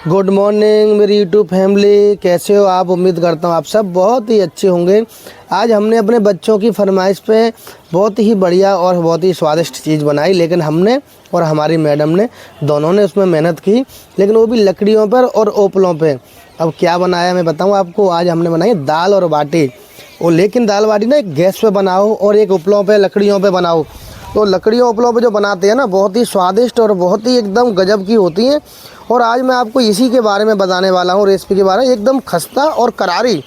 Good morning मेरी YouTube family, कैसे हो आप। उम्मीद करता हूँ आप सब बहुत ही अच्छे होंगे। आज हमने अपने बच्चों की फरमाइश पे बहुत ही बढ़िया और बहुत ही स्वादिष्ट चीज़ बनाई, लेकिन हमने और हमारी मैडम ने दोनों ने उसमें मेहनत की, लेकिन वो भी लकड़ियों पर और ओपलों पे। अब क्या बनाया मैं बताऊँ आपको। आज हमने बनाई दाल और बाटी, और लेकिन दाल बाटी ना एक गैस पे बनाओ और एक उपलों पे लकड़ियों पे बनाओ। तो लकड़ियों उपलों पे जो बनाते हैं ना, बहुत ही स्वादिष्ट और बहुत ही एकदम गजब की होती हैं। और आज मैं आपको इसी के बारे में बताने वाला हूँ, रेसिपी के बारे में। एकदम खस्ता और करारी,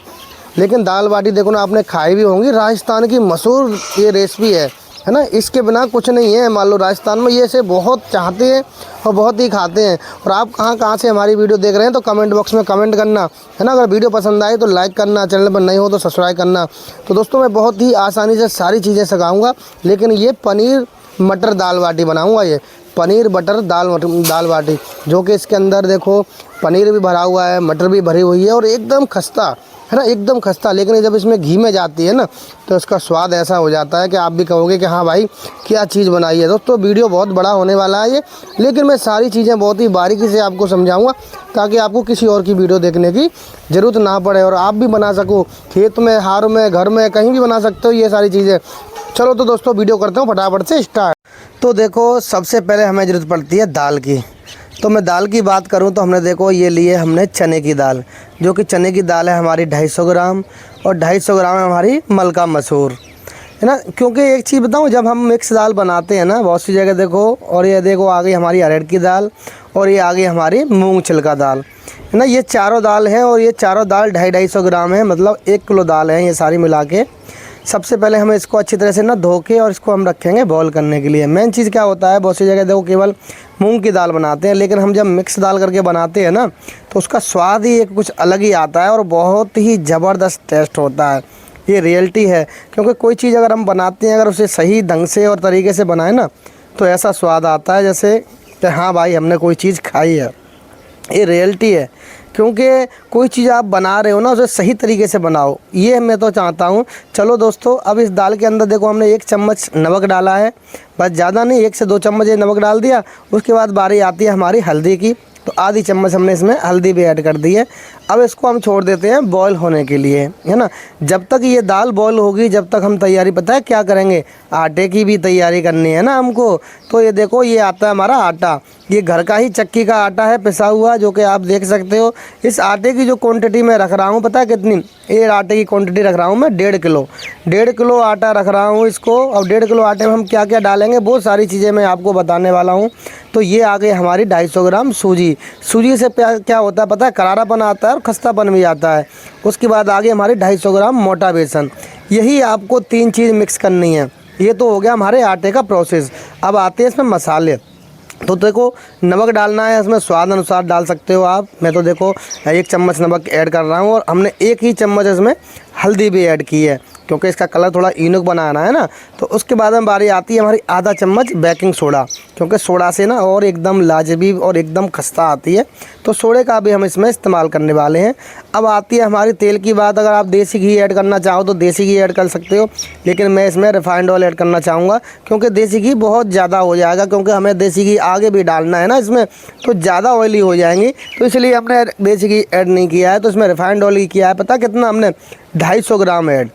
लेकिन दाल बाटी देखो ना, आपने खाई भी होंगी। राजस्थान की मशहूर ये रेसिपी है ना। इसके बिना कुछ नहीं है। मान लो राजस्थान में ये से बहुत चाहते हैं और बहुत ही खाते हैं। और आप कहाँ कहाँ से हमारी वीडियो देख रहे हैं तो कमेंट बॉक्स में कमेंट करना, है ना। अगर वीडियो पसंद आए तो लाइक करना, चैनल पर नहीं हो तो सब्सक्राइब करना। तो दोस्तों, मैं बहुत ही आसानी से सारी चीज़ें सिखाऊंगा, लेकिन ये पनीर मटर दाल बाटी बनाऊँगा। ये पनीर बटर दाल बाटी, जो कि इसके अंदर देखो पनीर भी भरा हुआ है, मटर भी भरी हुई है, और एकदम खस्ता है ना, एकदम खस्ता। लेकिन जब इसमें घी में जाती है ना, तो इसका स्वाद ऐसा हो जाता है कि आप भी कहोगे कि हाँ भाई क्या चीज़ बनाई है। दोस्तों, वीडियो बहुत बड़ा होने वाला है ये, लेकिन मैं सारी चीज़ें बहुत ही बारीकी से आपको समझाऊंगा, ताकि आपको किसी और की वीडियो देखने की ज़रूरत ना पड़े और आप भी बना सको। खेत में, हार में, घर में, कहीं भी बना सकते हो ये सारी चीज़ें। चलो तो दोस्तों, वीडियो करता हूँ फटाफट से स्टार्ट। तो देखो, सबसे पहले हमें ज़रूरत पड़ती है दाल की। तो मैं दाल की बात करूं तो हमने देखो ये लिए हमने चने की दाल, जो कि चने की दाल है हमारी 250 ग्राम, और 250 ग्राम है हमारी मलका मसूर, है ना। क्योंकि एक चीज़ बताऊं, जब हम मिक्स दाल बनाते हैं ना बहुत सी जगह देखो, और ये देखो आ गई हमारी अरहर की दाल, और ये आ गई हमारी मूंग छिलका दाल, है ना। ये चारों दाल हैं, और ये चारों दाल 250 ग्राम है, मतलब 1 किलो दाल है ये सारी मिला के। सबसे पहले हमें इसको अच्छी तरह से ना धो के, और इसको हम रखेंगे बॉईल करने के लिए। मेन चीज़ क्या होता है, बहुत सी जगह देखो केवल मूंग की दाल बनाते हैं, लेकिन हम जब मिक्स दाल करके बनाते हैं ना, तो उसका स्वाद ही एक कुछ अलग ही आता है, और बहुत ही ज़बरदस्त टेस्ट होता है। ये रियलिटी है, क्योंकि कोई चीज़ अगर हम बनाते हैं, अगर उसे सही ढंग से और तरीके से बनाए ना, तो ऐसा स्वाद आता है जैसे कि हाँ भाई हमने कोई चीज़ खाई है। ये रियलिटी है, क्योंकि कोई चीज़ आप बना रहे हो ना, उसे सही तरीके से बनाओ, ये मैं तो चाहता हूँ। चलो दोस्तों, अब इस दाल के अंदर देखो हमने 1 चम्मच नमक डाला है, बस ज़्यादा नहीं, 1 से 2 चम्मच ये नमक डाल दिया। उसके बाद बारी आती है हमारी हल्दी की, तो आधी चम्मच हमने इसमें हल्दी भी ऐड कर दी है। अब इसको हम छोड़ देते हैं बॉईल होने के लिए, है ना। जब तक ये दाल बॉईल होगी, जब तक हम तैयारी, पता है क्या करेंगे, आटे की भी तैयारी करनी है ना हमको। तो ये देखो ये आता है हमारा आटा, ये घर का ही चक्की का आटा है पिसा हुआ, जो कि आप देख सकते हो। इस आटे की जो क्वांटिटी मैं रख रहा हूँ, पता है कितनी, ये आटे की क्वांटिटी रख रहा हूँ मैं 1.5 किलो आटा रख रहा हूँ इसको। और 1.5 किलो आटे में हम क्या क्या डालेंगे, बहुत सारी चीज़ें मैं आपको बताने वाला हूँ। तो ये आ गई हमारी 250 ग्राम सूजी। सूजी से क्या होता है पता है, करारापन आता है और खस्तापन भी आता है। उसके बाद आ गई हमारी 250 ग्राम मोटा बेसन। यही आपको 3 चीज़ मिक्स करनी है। ये तो हो गया हमारे आटे का प्रोसेस। अब आते हैं इसमें मसाले। तो देखो, नमक डालना है इसमें, स्वाद अनुसार डाल सकते हो आप। मैं तो देखो 1 चम्मच नमक ऐड कर रहा हूँ, और हमने 1 ही चम्मच इसमें हल्दी भी ऐड की है, क्योंकि इसका कलर थोड़ा यूनिक बनाना है ना। तो उसके बाद में बारी आती है हमारी आधा चम्मच बेकिंग सोडा, क्योंकि सोडा से ना और एकदम लाजवाब और एकदम खस्ता आती है। तो सोडे का भी हम इसमें इस्तेमाल करने वाले हैं। अब आती है हमारी तेल की बात। अगर आप देसी घी ऐड करना चाहो तो देसी घी ऐड कर सकते हो, लेकिन मैं इसमें रिफाइंड ऑयल ऐड करना चाहूँगा, क्योंकि देसी घी बहुत ज़्यादा हो जाएगा, क्योंकि हमें देसी घी आगे भी डालना है ना इसमें, तो ज़्यादा ऑयली हो जाएंगी। तो इसलिए हमने देसी घी ऐड नहीं किया है, तो इसमें रिफाइंड ऑयल किया है। पता कितना हमने, 250 ग्राम ऐड।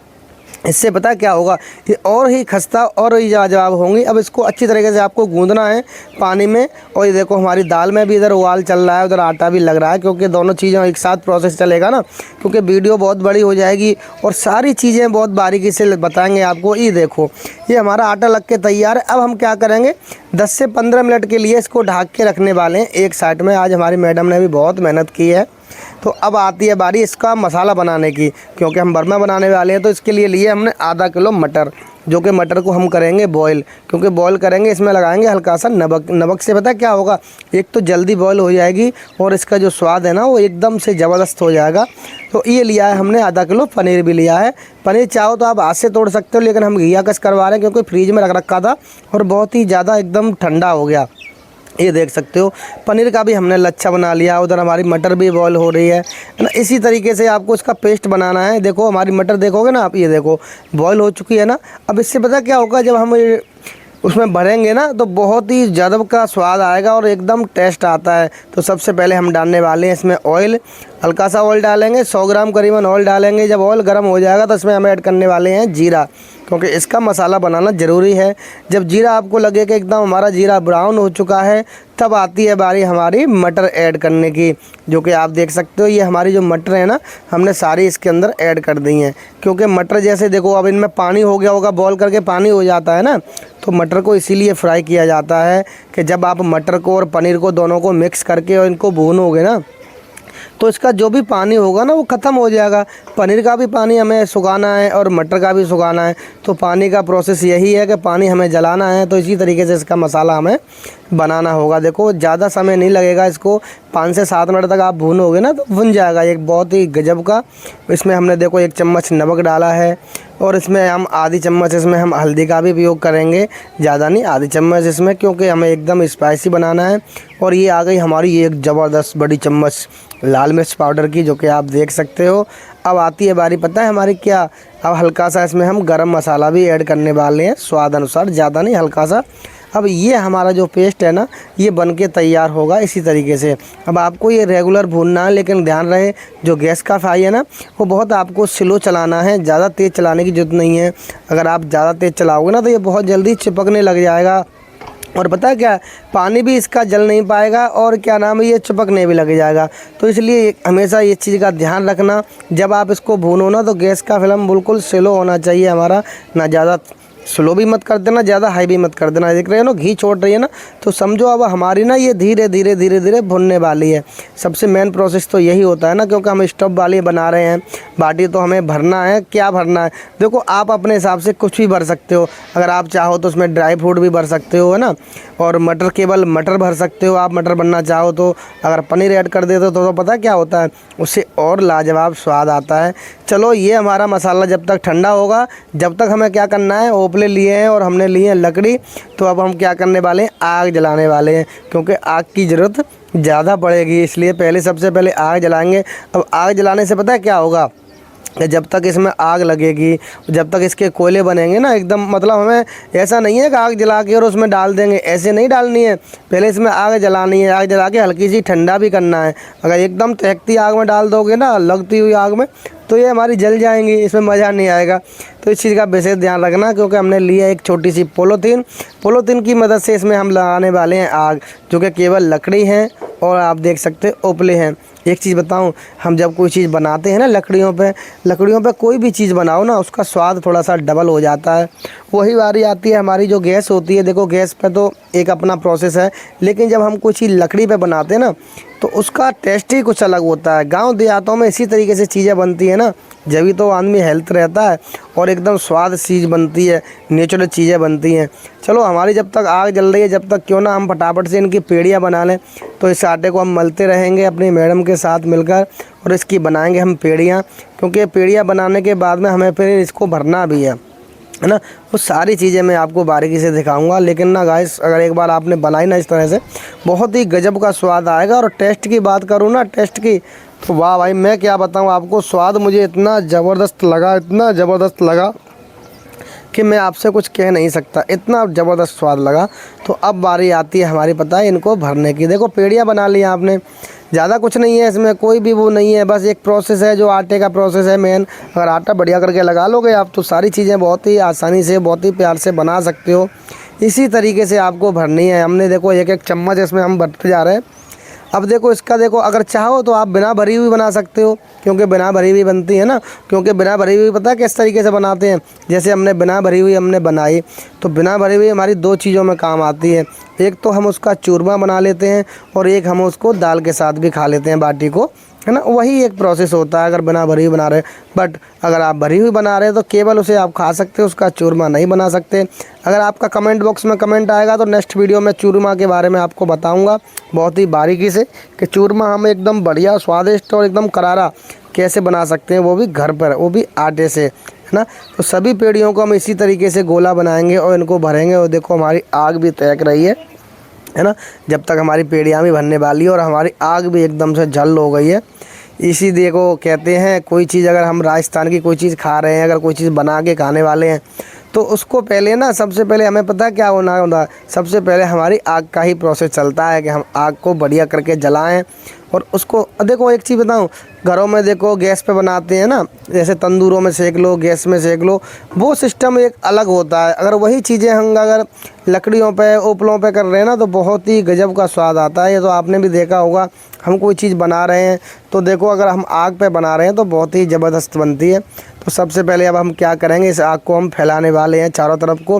इससे पता क्या होगा, ये और ही खस्ता और ही लाजवाब होंगी। अब इसको अच्छी तरीके से आपको गूंदना है पानी में। और ये देखो हमारी दाल में भी इधर उबाल चल रहा है, उधर आटा भी लग रहा है, क्योंकि दोनों चीज़ें एक साथ प्रोसेस चलेगा ना, क्योंकि वीडियो बहुत बड़ी हो जाएगी और सारी चीज़ें बहुत बारीकी से बताएंगे आपको। ये देखो ये हमारा आटा लग के तैयार है। अब हम क्या करेंगे, 10 से 15 मिनट के लिए इसको ढक के रखने वाले हैं एक साइड में। आज हमारी मैडम ने भी बहुत मेहनत की है। तो अब आती है बारी इसका मसाला बनाने की, क्योंकि हम बर्मा बनाने वाले हैं। तो इसके लिए हमने आधा किलो मटर, जो कि मटर को हम करेंगे बॉईल, क्योंकि बॉईल करेंगे इसमें लगाएंगे हल्का सा नमक। नमक से पता क्या होगा, एक तो जल्दी बॉईल हो जाएगी, और इसका जो स्वाद है ना वो एकदम से ज़बरदस्त हो जाएगा। तो ये लिया है हमने आधा किलो। पनीर भी लिया है। पनीर चाहो तो आप हाथ से तोड़ सकते हो, लेकिन हम घिया कस करवा रहे हैं, क्योंकि फ्रीज में रख रखा था और बहुत ही ज़्यादा एकदम ठंडा हो गया। ये देख सकते हो पनीर का भी हमने लच्छा बना लिया। उधर हमारी मटर भी बॉईल हो रही है ना। इसी तरीके से आपको इसका पेस्ट बनाना है। देखो हमारी मटर देखोगे ना आप, ये देखो बॉईल हो चुकी है ना। अब इससे पता क्या होगा, जब हम उसमें भरेंगे ना तो बहुत ही गजब का स्वाद आएगा और एकदम टेस्ट आता है। तो सबसे पहले हम डालने वाले हैं इसमें ऑयल, हल्का सा ऑयल डालेंगे, 100 ग्राम करीबन ऑयल डालेंगे। जब ऑयल गर्म हो जाएगा तो इसमें हम ऐड करने वाले हैं जीरा, क्योंकि इसका मसाला बनाना ज़रूरी है। जब जीरा आपको लगे कि एकदम हमारा जीरा ब्राउन हो चुका है, तब आती है बारी हमारी मटर ऐड करने की, जो कि आप देख सकते हो ये हमारी जो मटर है ना, हमने सारी इसके अंदर ऐड कर दी हैं। क्योंकि मटर जैसे देखो अब इनमें पानी हो गया होगा, बॉईल करके पानी हो जाता है ना, तो मटर को इसीलिए फ्राई किया जाता है कि जब आप मटर को और पनीर को दोनों को मिक्स करके और इनको भूनोगे ना, तो इसका जो भी पानी होगा ना वो ख़त्म हो जाएगा। पनीर का भी पानी हमें सुखाना है और मटर का भी सुखाना है, तो पानी का प्रोसेस यही है कि पानी हमें जलाना है। तो इसी तरीके से इसका मसाला हमें बनाना होगा। देखो ज़्यादा समय नहीं लगेगा, इसको 5 से 7 मिनट तक आप भूनोगे ना तो भुन जाएगा एक बहुत ही गजब का। इसमें हमने देखो 1 चम्मच नमक डाला है और इसमें हम आधी चम्मच इसमें हम हल्दी का भी उपयोग करेंगे, ज़्यादा नहीं, आधी चम्मच इसमें, क्योंकि हमें एकदम स्पाइसी बनाना है। और ये आ गई हमारी एक ज़बरदस्त बड़ी चम्मच लाल मिर्च पाउडर की, जो कि आप देख सकते हो। अब आती है बारी, पता है हमारी क्या, अब हल्का सा इसमें हम गरम मसाला भी ऐड करने वाले हैं स्वाद अनुसार, ज़्यादा नहीं, हल्का सा। अब ये हमारा जो पेस्ट है ना, ये बन के तैयार होगा इसी तरीके से। अब आपको ये रेगुलर भूनना है, लेकिन ध्यान रहे जो गैस का फ्राई है ना, वो बहुत आपको स्लो चलाना है, ज़्यादा तेज़ चलाने की ज़रूरत नहीं है। अगर आप ज़्यादा तेज़ चलाओगे ना तो ये बहुत जल्दी चिपकने लग जाएगा, और पता है क्या, पानी भी इसका जल नहीं पाएगा और क्या नाम है, ये चिपकने भी लग जाएगा। तो इसलिए हमेशा ये चीज़ का ध्यान रखना, जब आप इसको भूनो ना तो गैस का फ्लेम बिल्कुल स्लो होना चाहिए हमारा, ना ज़्यादा स्लो भी मत कर देना, ज़्यादा हाई भी मत कर देना। देख रहे हो ना घी छोड़ रही है ना, तो समझो अब हमारी ना ये धीरे धीरे धीरे धीरे भुनने वाली है। सबसे मेन प्रोसेस तो यही होता है ना, क्योंकि हम स्टोव वाली बना रहे हैं, बाटी तो हमें भरना है। क्या भरना है, देखो आप अपने हिसाब से कुछ भी भर सकते हो। अगर आप चाहो तो उसमें ड्राई फ्रूट भी भर सकते हो, है ना, और मटर, केवल मटर भर सकते हो आप, मटर बनना चाहो तो। अगर पनीर ऐड कर देते हो तो पता क्या होता है, उससे और लाजवाब स्वाद आता है। चलो ये हमारा मसाला जब तक ठंडा होगा, जब तक हमें क्या करना है, ओपले लिए हैं और हमने लिए हैं लकड़ी। तो अब हम क्या करने वाले हैं, आग जलाने वाले हैं, क्योंकि आग की ज़रूरत ज़्यादा पड़ेगी, इसलिए पहले सबसे पहले आग जलाएंगे। अब आग जलाने से पता है क्या होगा, जब तक इसमें आग लगेगी, जब तक इसके कोयले बनेंगे ना एकदम, मतलब हमें ऐसा नहीं है कि आग जला के और उसमें डाल देंगे, ऐसे नहीं डालनी है। पहले इसमें आग जलानी है, आग जला के हल्की सी ठंडा भी करना है। अगर एकदम तहकती आग में डाल दोगे ना, लगती हुई आग में, तो ये हमारी जल जाएंगी, इसमें मज़ा नहीं आएगा। तो इस चीज़ का विशेष ध्यान रखना, क्योंकि हमने लिया एक छोटी सी पोलोथीन की मदद से इसमें हम लगाने वाले हैं आग, जो कि केवल लकड़ी है और आप देख सकते हैं उपले हैं। एक चीज़ बताऊं, हम जब कोई चीज़ बनाते हैं ना लकड़ियों पे कोई भी चीज़ बनाओ ना, उसका स्वाद थोड़ा सा डबल हो जाता है। वही बारी आती है हमारी जो गैस होती है। देखो गैस पे तो एक अपना प्रोसेस है, लेकिन जब हम कोई चीज़ लकड़ी पे बनाते हैं ना, तो उसका टेस्ट ही कुछ अलग होता है। गांव देहातों में इसी तरीके से चीज़ें बनती है ना, जब भी तो आदमी हेल्थ रहता है और एकदम स्वाद चीज़ बनती है, नेचुरल चीज़ें बनती हैं। चलो हमारी जब तक आग जल रही है, जब तक क्यों ना हम फटाफट से इनकी पेड़ियाँ बना लें। तो इस आटे को हम मलते रहेंगे अपनी मैडम के साथ मिलकर, और इसकी बनाएंगे हम पेड़ियाँ, क्योंकि पेड़ियाँ बनाने के बाद में हमें फिर इसको भरना भी है ना। वो सारी चीज़ें मैं आपको बारीकी से दिखाऊंगा। लेकिन ना गाइस, अगर एक बार आपने बनाई ना इस तरह से, बहुत ही गजब का स्वाद आएगा। और टेस्ट की बात करूँ ना, टेस्ट की, तो वाह भाई, मैं क्या बताऊँ आपको, स्वाद मुझे इतना ज़बरदस्त लगा, इतना ज़बरदस्त लगा कि मैं आपसे कुछ कह नहीं सकता, इतना ज़बरदस्त स्वाद लगा। तो अब बारी आती है हमारी, पता है, इनको भरने की। देखो पेड़ियाँ बना ली आपने, ज़्यादा कुछ नहीं है इसमें, कोई भी वो नहीं है, बस एक प्रोसेस है जो आटे का प्रोसेस है मेन। अगर आटा बढ़िया करके लगा लोगे आप, तो सारी चीज़ें बहुत ही आसानी से, बहुत ही प्यार से बना सकते हो। इसी तरीके से आपको भरनी है। हमने देखो एक एक चम्मच इसमें हम भरते जा रहे हैं। अब देखो इसका, देखो अगर चाहो तो आप बिना भरी हुई बना सकते हो, क्योंकि बिना भरी हुई बनती है ना। क्योंकि बिना भरी हुई पता है किस तरीके से बनाते हैं, जैसे हमने बिना भरी हुई हमने बनाई, तो बिना भरी हुई हमारी 2 चीज़ों में काम आती है। एक तो हम उसका चूरमा बना लेते हैं, और एक हम उसको दाल के साथ भी खा लेते हैं बाटी को, है ना। वही एक प्रोसेस होता है अगर बिना भरी हुई बना रहे। बट अगर आप भरी हुई बना रहे हैं तो केवल उसे आप खा सकते हो, उसका चूरमा नहीं बना सकते। अगर आपका कमेंट बॉक्स में कमेंट आएगा तो नेक्स्ट वीडियो में चूरमा के बारे में आपको बताऊंगा बहुत ही बारीकी से, कि चूरमा हम एकदम बढ़िया, स्वादिष्ट और एकदम करारा कैसे बना सकते हैं, वो भी घर पर, वो भी आटे से, है ना। तो सभी पेड़ियों को हम इसी तरीके से गोला बनाएंगे और इनको भरेंगे। और देखो हमारी आग भी तैक रही है ना। जब तक हमारी पेड़ियाँ भी बनने वाली है और हमारी आग भी एकदम से जल हो गई है। इसी देखो कहते हैं, कोई चीज़ अगर हम राजस्थान की कोई चीज़ खा रहे हैं, अगर कोई चीज़ बना के खाने वाले हैं, तो उसको पहले ना सबसे पहले हमें पता है क्या होना होता है, सबसे पहले हमारी आग का ही प्रोसेस चलता है कि हम आग को बढ़िया करके जलाएं। और उसको देखो एक चीज़ बताऊं, घरों में देखो गैस पे बनाते हैं ना, जैसे तंदूरों में सेक लो, गैस में सेक लो, वो सिस्टम एक अलग होता है। अगर वही चीज़ें हम अगर लकड़ियों पे उपलों पे कर रहे हैं ना तो बहुत ही गजब का स्वाद आता है। ये तो आपने भी देखा होगा, हम कोई चीज़ बना रहे हैं तो देखो अगर हम आग पे बना रहे हैं तो बहुत ही ज़बरदस्त बनती है। तो सबसे पहले अब हम क्या करेंगे, इस आग को हम फैलाने वाले हैं चारों तरफ को,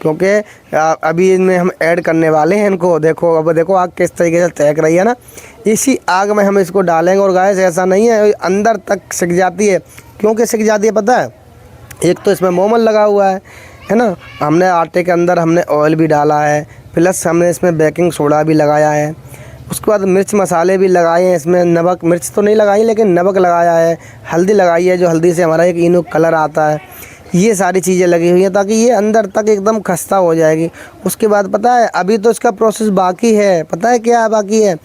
क्योंकि अभी इनमें हम ऐड करने वाले हैं इनको। देखो अब देखो आग किस तरीके से तैक रही है ना, इसी आग में हम इसको डालेंगे। और गाइस ऐसा नहीं है अंदर तक सिक जाती है, क्योंकि सिक जाती है पता है, एक तो इसमें मोमल लगा हुआ है ना, हमने आटे के अंदर हमने ऑयल भी डाला है, प्लस हमने इसमें बेकिंग सोडा भी लगाया है, उसके बाद मिर्च मसाले भी लगाए हैं इसमें, नमक मिर्च तो नहीं लगाई लेकिन नमक लगाया है, हल्दी लगाई है जो हल्दी से हमारा एक इनो कलर आता है। ये सारी चीज़ें लगी हुई हैं ताकि ये अंदर तक एकदम खस्ता हो जाएगी। उसके बाद पता है अभी तो इसका प्रोसेस बाकी है, पता है क्या बाकी है,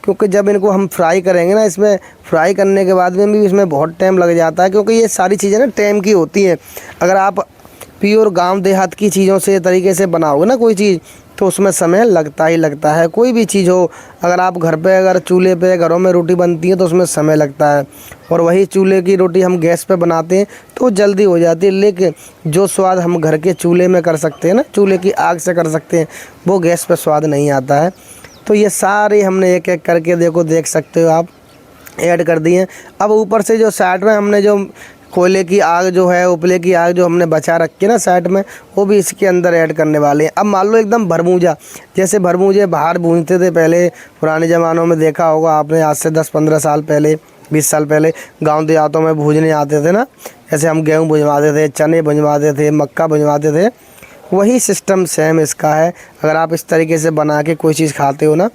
क्योंकि जब इनको हम फ्राई करेंगे ना, इसमें फ्राई करने के बाद में भी इसमें बहुत टाइम लग जाता है, क्योंकि ये सारी चीज़ें ना टाइम की होती हैं। अगर आप प्योर गांव देहात की चीज़ों से तरीके से बनाओगे ना कोई चीज़ तो उसमें समय लगता ही लगता है। कोई भी चीज़ हो, अगर आप घर पे अगर चूल्हे पे घरों में रोटी बनती है तो उसमें समय लगता है, और वही चूल्हे की रोटी हम गैस पे बनाते हैं तो जल्दी हो जाती है। लेकिन जो स्वाद हम घर के चूल्हे में कर सकते हैं ना, चूल्हे की आग से कर सकते हैं, वो गैस पे स्वाद नहीं आता है। तो ये सारे हमने एक एक करके देखो, देख सकते हो आप, ऐड कर दिए। अब ऊपर से जो साइड में हमने जो कोयले की आग जो है, उपले की आग जो हमने बचा रखी है ना साइड में, वो भी इसके अंदर ऐड करने वाले हैं। अब मान लो एकदम भरमूजा, जैसे भरमूजे बाहर भूनते थे पहले पुराने ज़मानों में, देखा होगा आपने, आज से 10-15 साल पहले, 20 साल पहले गांव देहातों में भूजने आते थे ना, जैसे हम गेहूँ भुजवाते थे, चने भुजवाते थे, मक्का भुजवाते थे, वही सिस्टम सेम इसका है। अगर आप इस तरीके से बना के कोई चीज़ खाते हो ना,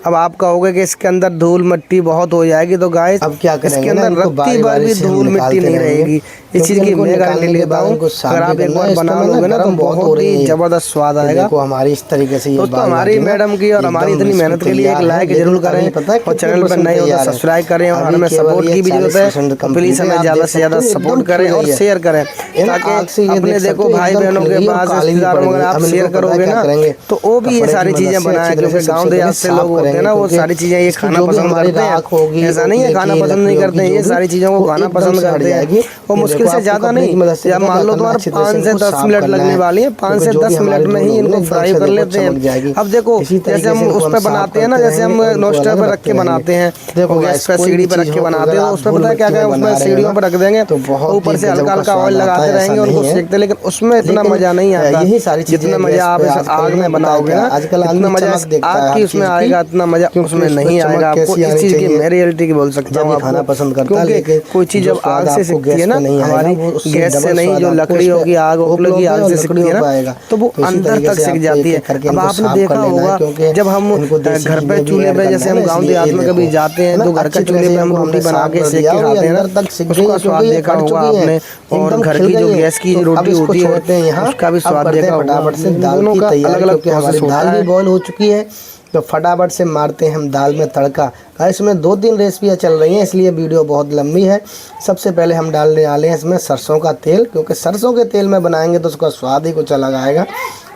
अब आप कहोगे कि इसके अंदर धूल मिट्टी बहुत हो जाएगी, तो गाइस अब क्या करेंगे, इसके अंदर रत्ती भर भी धूल मिट्टी नहीं रहेगी। इस चीज़ की मैं गारंटी लेता हूँ, अगर आप एक बार बना लोगे ना तो बहुत ही ज़बरदस्त स्वाद आएगा। देखो हमारी इस तरीके से दोस्तों हमारी मैडम की और हमारी इतनी मेहनत के लिए एक लाइक जरूर करें, और चैनल पर नए हो तो सब्सक्राइब करें, और हमें सपोर्ट की भी जरूरत है। प्लीज़ हमें ज़्यादा से ज़्यादा सपोर्ट करें और शेयर करें, ताकि अपने देखो भाई बहनों के पास रिश्तेदारों में आप शेयर करोगे ना तो वो भी ये सारी चीज़ें बनाए, क्योंकि गाँव देहात से लोग होते हैं ना, वो सारी चीज़ें ये खाना पसंद करते हैं। ऐसा नहीं है खाना पसंद नहीं करते हैं, ये सारी चीज़ों को खाना पसंद करते हैं। वो मुश्किल से ज़्यादा नहीं, या मान लो तुम्हारे 5 से 10 मिनट लगने वाली है, 5 से 10 मिनट में ही इनको फ्राई कर लेते हैं। अब देखो जैसे हम उस पर बनाते हैं ना, जैसे हम नोस्टर पर रख के बनाते हैं, देखो गैस पर सीढ़ी पर रख के बनाते हैं, तो उस पर पता है क्या क्या उसमें सीढ़ियों पर रख देंगे तो ऊपर से हल्का हल्का ऑयल लगाते रहेंगे, उनको सेकते, लेकिन उसमें इतना मजा नहीं आता। यही सारी जितना मजा आप इस आग में बनाओगे ना, आजकल इतना मजा आग की उसमें आएगा, इतना मजा उसमें नहीं आएगा। आपको इस चीज़ की मैं रियलिटी की बोल सकता हूँ, खाना पसंद करता है, लेकिन कोई चीज़ जब आग से सिकती है ना, हमारी गैस से नहीं, जो लकड़ी होगी आग उपलों की आग से सिकती है ना, तो वो अंदर तक सिक जाती है। अब आपने देखा होगा जब हम घर पे चूल्हे पे, जैसे हम गाँव देहात में कभी जाते हैं तो घर के चूल्हे पे हम रोटी बना के सेक के खाते हैं ना, उसका स्वाद देखा होगा आपने, और घर की जो गैस की रोटी होती है उसका भी स्वाद देखा होगा। फटाफट से दाल की तैयारी, क्योंकि हमारी दाल भी बॉयल हो चुकी है, तो फटाफट से मारते हैं हम दाल में तड़का। इसमें 2-3 रेसिपियाँ चल रही हैं, इसलिए वीडियो बहुत लंबी है। सबसे पहले हम डालने वाले हैं इसमें सरसों का तेल, क्योंकि सरसों के तेल में बनाएंगे तो उसका स्वाद ही कुछ अलग आएगा।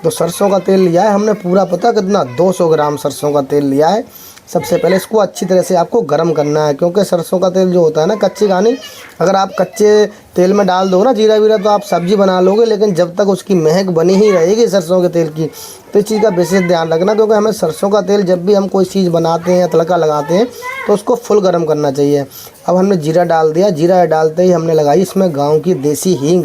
तो सरसों का तेल लिया है हमने पूरा, पता कितना, 200 ग्राम सरसों का तेल लिया है। सबसे पहले इसको अच्छी तरह से आपको गर्म करना है, क्योंकि सरसों का तेल जो होता है ना कच्ची घानी, अगर आप कच्चे तेल में डाल दो ना जीरा वीरा तो आप सब्जी बना लोगे, लेकिन जब तक उसकी महक बनी ही रहेगी सरसों के तेल की, तो इस चीज़ का विशेष ध्यान रखना। क्योंकि हमें सरसों का तेल जब भी हम कोई चीज़ बनाते हैं या तड़का लगाते हैं तो उसको फुल गर्म करना चाहिए। अब हमने जीरा डाल दिया, जीरा डालते ही हमने लगाई इसमें गाँव की देसी हींग,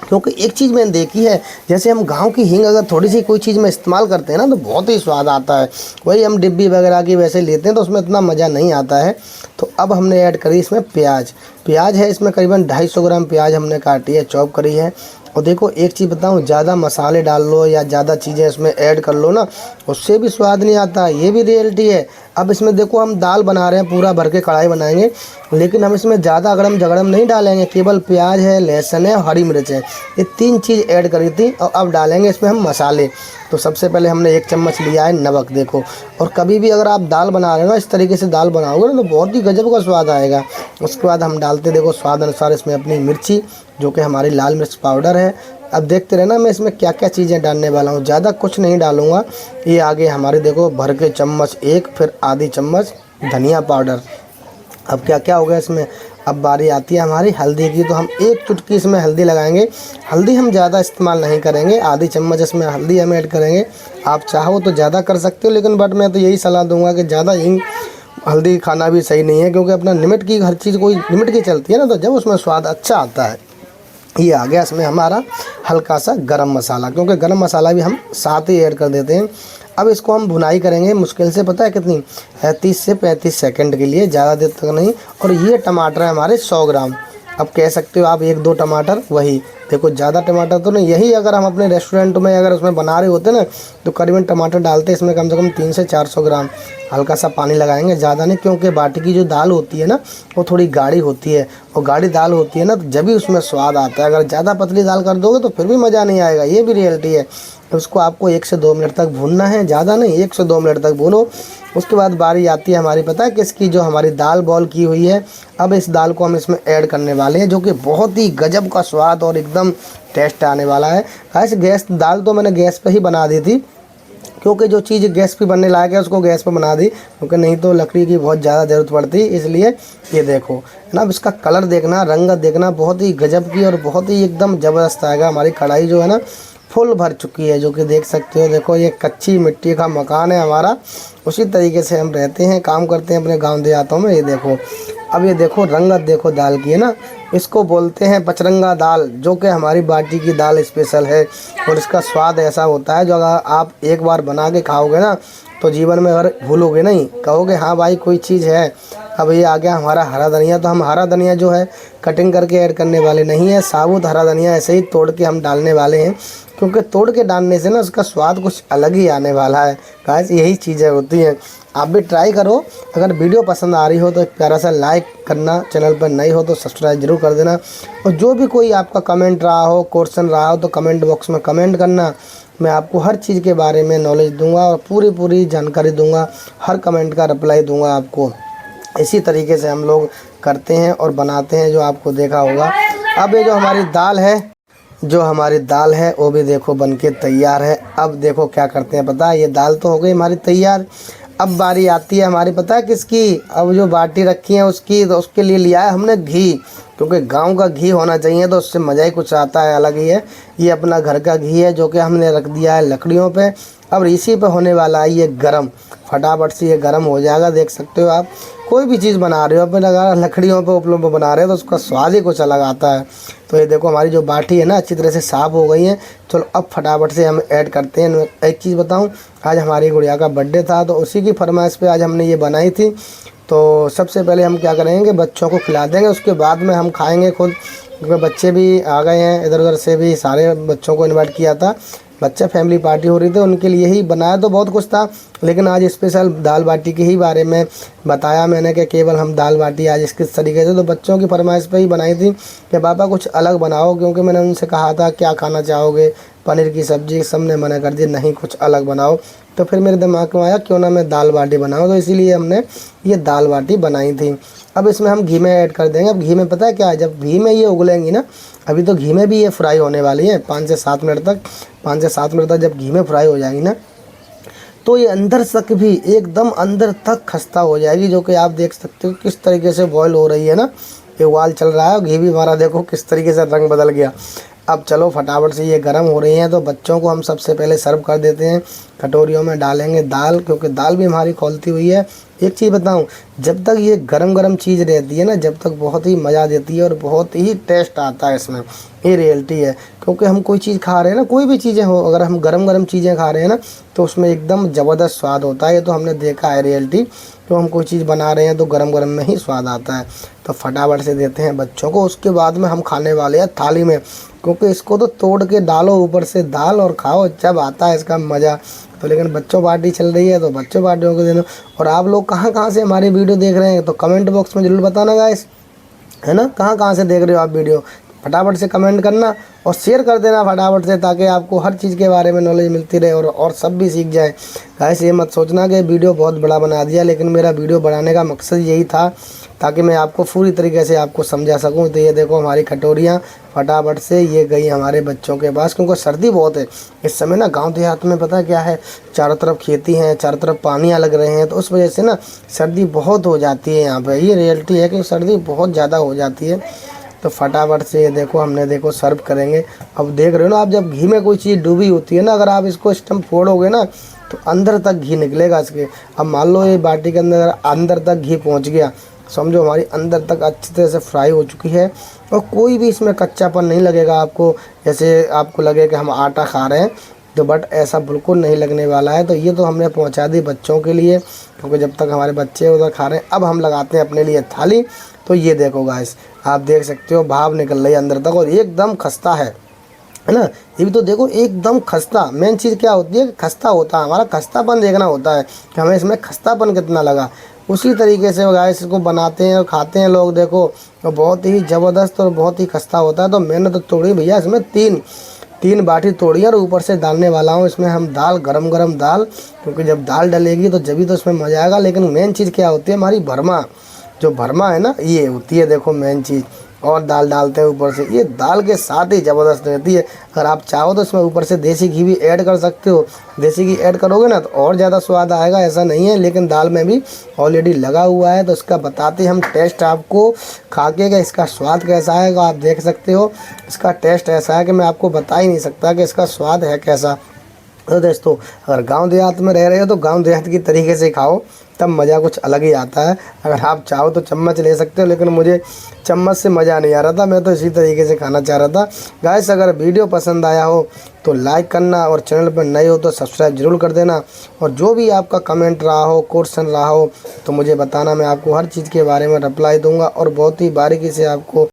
क्योंकि एक चीज़ मैंने देखी है, जैसे हम गांव की हींग अगर थोड़ी सी कोई चीज़ में इस्तेमाल करते हैं ना तो बहुत ही स्वाद आता है। वही हम डिब्बी वगैरह की वैसे लेते हैं तो उसमें इतना मज़ा नहीं आता है। तो अब हमने ऐड करी इसमें प्याज है, इसमें करीबन 250 ग्राम प्याज हमने काटी है, चॉप करी है। और देखो एक चीज़ बताऊँ, ज़्यादा मसाले डाल लो या ज़्यादा चीज़ें इसमें ऐड कर लो ना, उससे भी स्वाद नहीं आता, ये भी रियलिटी है। अब इसमें देखो हम दाल बना रहे हैं, पूरा भर के कढ़ाई बनाएंगे, लेकिन हम इसमें ज़्यादा अगड़म जगड़म नहीं डालेंगे, केवल प्याज है, लहसुन है और हरी मिर्च है, ये 3 चीज़ ऐड करी थी। और अब डालेंगे इसमें हम मसाले। तो सबसे पहले हमने 1 चम्मच लिया है नमक, देखो। और कभी भी अगर आप दाल बना रहे हो ना, इस तरीके से दाल बनाओगे ना तो बहुत ही गजब का स्वाद आएगा। उसके बाद हम डालते देखो स्वाद अनुसार इसमें अपनी मिर्ची, जो कि हमारी लाल मिर्च पाउडर है, अब देखते रहना मैं इसमें क्या क्या चीज़ें डालने वाला हूँ। ज़्यादा कुछ नहीं डालूँगा। ये आगे हमारे देखो भर के चम्मच 1, फिर आधी चम्मच धनिया पाउडर। अब क्या क्या हो गया इसमें। अब बारी आती है हमारी हल्दी की, तो हम 1 चुटकी इसमें हल्दी लगाएंगे। हल्दी हम ज़्यादा इस्तेमाल नहीं करेंगे, आधी चम्मच इसमें हल्दी हम ऐड करेंगे। आप चाहो तो ज़्यादा कर सकते हो, लेकिन बट मैं तो यही सलाह दूंगा कि ज़्यादा हींग हल्दी खाना भी सही नहीं है, क्योंकि अपना लिमिट की हर चीज़ कोई लिमिट की चलती है ना, तो जब उसमें स्वाद अच्छा आता है। ये आ गया इसमें हमारा हल्का सा गरम मसाला, क्योंकि गरम मसाला भी हम साथ ही ऐड कर देते हैं। अब इसको हम भुनाई करेंगे मुश्किल से, पता है कितनी, 30 से 35 सेकंड के लिए, ज़्यादा देर तक नहीं। और ये टमाटर है हमारे 100 ग्राम। अब कह सकते हो आप 1-2 टमाटर, वही देखो ज़्यादा टमाटर तो नहीं। यही अगर हम अपने रेस्टोरेंट में अगर उसमें बना रहे होते ना, तो करीबन टमाटर डालते इसमें कम से कम 300 से 400 ग्राम। हल्का सा पानी लगाएंगे, ज़्यादा नहीं, क्योंकि बाटी की जो दाल होती है ना वो थोड़ी गाढ़ी होती है, और गाढ़ी दाल होती है ना, तो जब भी उसमें स्वाद आता है। अगर ज़्यादा पतली दाल कर दोगे तो फिर भी मज़ा नहीं आएगा, ये भी रियलिटी है। तो उसको आपको 1 से 2 मिनट तक भूनना है, ज़्यादा नहीं, 1 से 2 मिनट तक भूनो। उसके बाद बारी आती है हमारी, पता है किसकी, जो हमारी दाल बॉईल की हुई है। अब इस दाल को हम इसमें ऐड करने वाले हैं, जो कि बहुत ही गजब का स्वाद और एकदम टेस्ट आने वाला है। ऐसे गैस दाल तो मैंने गैस पे ही बना दी थी, क्योंकि जो चीज़ गैस पे बनने लायक है उसको गैस पे बना दी, क्योंकि नहीं तो लकड़ी की बहुत ज़्यादा ज़रूरत पड़ती, इसलिए। ये देखो है ना, अब इसका कलर देखना, रंगत देखना, बहुत ही गजब की और बहुत ही एकदम ज़बरदस्त आएगा। हमारी कढ़ाई जो है ना फुल भर चुकी है, जो कि देख सकते हो। देखो ये कच्ची मिट्टी का मकान है हमारा, उसी तरीके से हम रहते हैं, काम करते हैं अपने गाँव देहातों में। ये देखो, अब ये देखो रंगत देखो दाल की, है ना, इसको बोलते हैं पचरंगा दाल, जो कि हमारी बाटी की दाल स्पेशल है। और इसका स्वाद ऐसा होता है, जो अगर आप एक बार बना के खाओगे ना, तो जीवन में अगर भूलोगे नहीं, कहोगे हाँ भाई कोई चीज़ है। अब ये आ गया हमारा हरा धनिया, तो हम हरा धनिया जो है कटिंग करके ऐड करने वाले नहीं है, साबुत हरा धनिया ऐसे ही तोड़ के हम डालने वाले हैं, क्योंकि तोड़ के डालने से ना उसका स्वाद कुछ अलग ही आने वाला है। गाइस यही चीज़ें होती हैं, आप भी ट्राई करो। अगर वीडियो पसंद आ रही हो तो एक प्यारा सा लाइक करना, चैनल पर नई हो तो सब्सक्राइब जरूर कर देना। और जो भी कोई आपका कमेंट रहा हो, क्वेश्चन रहा हो, तो कमेंट बॉक्स में कमेंट करना। मैं आपको हर चीज़ के बारे में नॉलेज दूंगा और पूरी जानकारी दूंगा, हर कमेंट का रिप्लाई दूंगा आपको। इसी तरीके से हम लोग करते हैं और बनाते हैं, जो आपको देखा होगा। अब ये जो हमारी दाल है वो भी देखो बनके तैयार है। अब देखो क्या करते हैं, पता है, ये दाल तो हो गई हमारी तैयार। अब बारी आती है हमारी, पता है किसकी, अब जो बाटी रखी है उसकी। तो उसके लिए लिया है हमने घी, क्योंकि गांव का घी होना चाहिए, तो उससे मज़ा ही कुछ आता है, अलग ही है। ये अपना घर का घी है, जो कि हमने रख दिया है लकड़ियों पे। अब इसी पे होने वाला है ये गरम, फटाफट से ये गरम हो जाएगा। देख सकते हो आप, कोई भी चीज़ बना रहे हो अपने अगर लकड़ियों पे उपलों पे बना रहे हो तो उसका स्वाद ही कुछ अलग आता है। तो ये देखो हमारी जो बाटी है ना अच्छी तरह से साफ़ हो गई है। चलो अब फटाफट से हम ऐड करते हैं। एक चीज़ बताऊं, आज हमारी गुड़िया का बर्थडे था, तो उसी की फरमाइश पे आज हमने ये बनाई थी। तो सबसे पहले हम क्या करेंगे, बच्चों को खिला देंगे, उसके बाद में हम खाएँगे खुद, क्योंकि बच्चे भी आ गए हैं, इधर उधर से भी सारे बच्चों को इन्वाइट किया था। बच्चा फैमिली पार्टी हो रही थी, उनके लिए ही बनाया, तो बहुत कुछ था, लेकिन आज स्पेशल दाल बाटी के ही बारे में बताया मैंने, कि केवल हम दाल बाटी आज किस तरीके से। तो बच्चों की फरमाइश पे ही बनाई थी कि पापा कुछ अलग बनाओ, क्योंकि मैंने उनसे कहा था क्या खाना चाहोगे, पनीर की सब्ज़ी, सबने मना कर दिया, नहीं कुछ अलग बनाओ। तो फिर मेरे दिमाग में आया क्यों ना मैं दाल बाटी बनाऊँ, तो इसीलिए हमने ये दाल बाटी बनाई थी। अब इसमें हम घी में ऐड कर देंगे। अब घी में पता है क्या है, जब घी में ये उगलेंगी ना, अभी तो घी में भी ये फ्राई होने वाली है 5 से 7 मिनट तक। जब घी में फ्राई हो जाएगी ना, तो ये अंदर तक भी एकदम अंदर तक खस्ता हो जाएगी, जो कि आप देख सकते हो किस तरीके से बॉयल हो रही है ना। ये उबाल चल रहा है, घी भी हमारा देखो किस तरीके से रंग बदल गया। अब चलो फटाफट से ये गर्म हो रही हैं, तो बच्चों को हम सबसे पहले सर्व कर देते हैं। कटोरियों में डालेंगे दाल, क्योंकि दाल भी हमारी खौलती हुई है। एक चीज़ बताऊं, जब तक ये गरम चीज़ रहती है ना, जब तक बहुत ही मज़ा देती है और बहुत ही टेस्ट आता है इसमें, ये रियलिटी है। क्योंकि हम कोई चीज़ खा रहे हैं ना, कोई भी चीज़ें हो, अगर हम गरम चीज़ें खा रहे हैं ना, तो उसमें एकदम ज़बरदस्त स्वाद होता है। ये तो हमने देखा है रियलिटी, तो हम कोई चीज़ बना रहे हैं तो गरम में ही स्वाद आता है। तो फटाफट से देते हैं बच्चों को, उसके बाद में हम खाने वाले हैं थाली में, क्योंकि इसको तो तोड़ के डालो ऊपर से दाल और खाओ, जब आता है इसका मज़ा। तो लेकिन बच्चों पार्टी चल रही है, तो बच्चों पार्टियों को देना। और आप लोग कहाँ से हमारी वीडियो देख रहे हैं, तो कमेंट बॉक्स में ज़रूर बताना गाइस, है ना, कहाँ से देख रहे हो आप वीडियो। फटाफट से कमेंट करना और शेयर कर देना फटाफट से, ताकि आपको हर चीज़ के बारे में नॉलेज मिलती रहे और सब भी सीख जाए। गाइस ये मत सोचना कि वीडियो बहुत बड़ा बना दिया, लेकिन मेरा वीडियो बनाने का मकसद यही था ताकि मैं आपको पूरी तरीके से आपको समझा सकूं। तो ये देखो हमारी कटोरियाँ फटाफट से ये गई हमारे बच्चों के पास, क्योंकि सर्दी बहुत है इस समय ना। गांव देहात में पता क्या है, चारों तरफ खेती हैं, चारों तरफ पानियाँ लग रहे हैं, तो उस वजह से ना सर्दी बहुत हो जाती है यहाँ पे। ये रियलिटी है कि सर्दी बहुत ज़्यादा हो जाती है। तो फटाफट से ये देखो हमने देखो सर्व करेंगे। अब देख रहे हो ना आप, जब घी में कोई चीज़ डूबी होती है ना, अगर आप इसको स्टम्प फोड़ोगे ना तो अंदर तक घी निकलेगा इसके। अब मान लो ये बाटी के अंदर तक घी पहुँच गया, समझो हमारी अंदर तक अच्छी तरह से फ्राई हो चुकी है और कोई भी इसमें कच्चापन नहीं लगेगा आपको, जैसे आपको लगे कि हम आटा खा रहे हैं। तो बट ऐसा बिल्कुल नहीं लगने वाला है। तो ये तो हमने पहुंचा दी बच्चों के लिए, क्योंकि जब तक हमारे बच्चे उधर खा रहे हैं, अब हम लगाते हैं अपने लिए थाली। तो ये देखो गाइस, आप देख सकते हो भाप निकल रही है अंदर तक और एकदम खस्ता है ना। ये भी तो देखो एकदम खस्ता। मेन चीज़ क्या होती है, खस्ता होता है, हमारा खस्तापन देखना होता है कि हमें इसमें खस्तापन कितना लगा। उसी तरीके से गाइस इसको बनाते हैं और खाते हैं लोग, देखो तो बहुत ही ज़बरदस्त और बहुत ही खस्ता होता है। तो मैंने तो तोड़ी भैया इसमें तीन बाटी तोड़ी और ऊपर से डालने वाला हूँ इसमें हम दाल, गरम दाल, क्योंकि जब दाल डलेगी तो जब भी तो इसमें मज़ा आएगा। लेकिन मेन चीज़ क्या होती है, हमारी भरमा, जो भरमा है ना ये होती है देखो मेन चीज़। और दाल डालते हैं ऊपर से, ये दाल के साथ ही ज़बरदस्त रहती है। अगर आप चाहो तो इसमें ऊपर से देसी घी भी ऐड कर सकते हो। देसी घी ऐड करोगे ना तो और ज़्यादा स्वाद आएगा, ऐसा नहीं है, लेकिन दाल में भी ऑलरेडी लगा हुआ है। तो इसका बताते हम टेस्ट आपको खा के कि इसका स्वाद कैसा है। आप देख सकते हो इसका टेस्ट ऐसा है कि मैं आपको बता ही नहीं सकता कि इसका स्वाद है कैसा। तो दोस्तों अगर गांव देहात में रह रहे हो तो गांव देहात की तरीके से खाओ, तब मज़ा कुछ अलग ही आता है। अगर आप चाहो तो चम्मच ले सकते हो, लेकिन मुझे चम्मच से मज़ा नहीं आ रहा था, मैं तो इसी तरीके से खाना चाह रहा था। गाइस अगर वीडियो पसंद आया हो तो लाइक करना और चैनल पर नए हो तो सब्सक्राइब जरूर कर देना। और जो भी आपका कमेंट रहा हो, क्वेश्चन रहा हो तो मुझे बताना, मैं आपको हर चीज़ के बारे में रिप्लाई दूँगा और बहुत ही बारीकी से आपको